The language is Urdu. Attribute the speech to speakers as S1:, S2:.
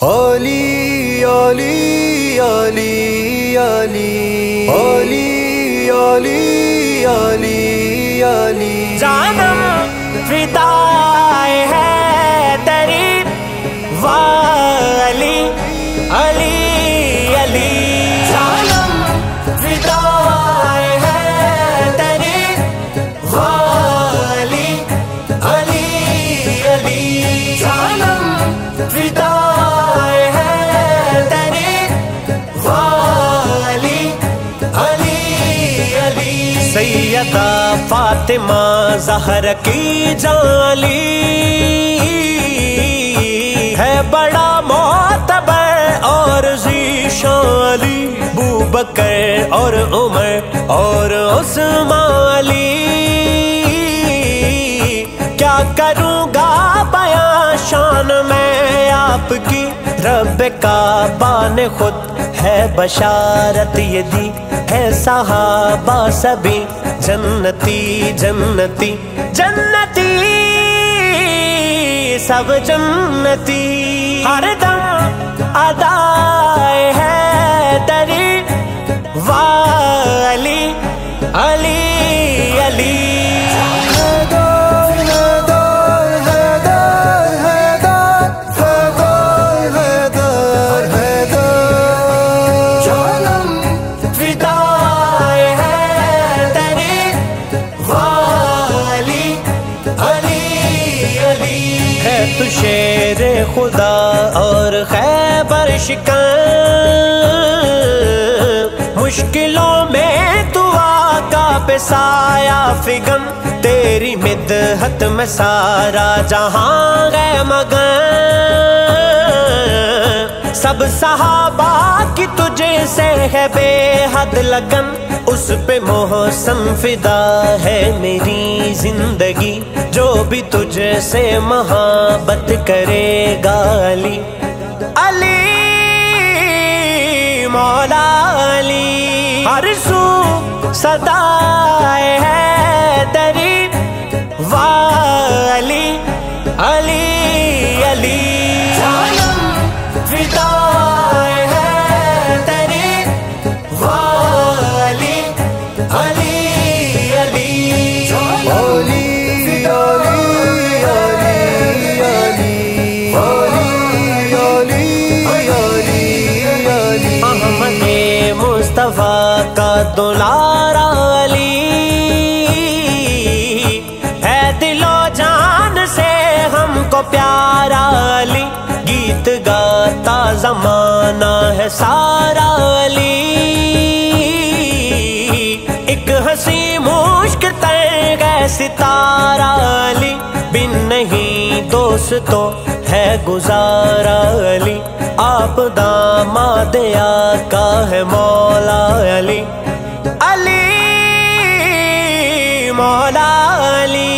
S1: علی علی علی علی علی علی علی علی
S2: جانم فدائے ہے تیری والی علی علی جانم فدائے ہے تیری والی علی علی جانم فدائے ہے تیری والی علی علی سیدہ فاطمہ زہرا کی جالی ہے بڑا معتبر اور ذیشانی ابوبکر اور عمر اور عثمان علی کیا کروں گا بیان شان میں آپ کی رب کعبہ نے خود ہے بشارت یہ دی ہے صحابہ سبھی جنتی جنتی جنتی سب جنتی ہر دم ادائے ہے تیری والی علی علی تو شیر خدا اور خیبر شکن مشکلوں میں تو آقا پہ سایہ فگن تیری مدحت میں سارا جہاں ہے مگن سب صحابہ کی تجھے سے ہے بے حد لگن اس پہ محسن فدا ہے میری زندگی جو بھی تجھ سے محبت کرے گا علی علی مولا علی ہر سو صدائے ہے تیری والی علی علی جانم فدائے ہے تیری والی علی علی احمد مصطفیٰ کا دلارا علی ہے دل و جان سے ہم کو پیارا علی گیت گاتا زمانہ ہے سارا علی ایک ہنسی مشک تر ہے ستارہ علی بن نہیں دوستوں ہے گزارا علی آپ داماد آقا ہے مولا علی علی مولا علی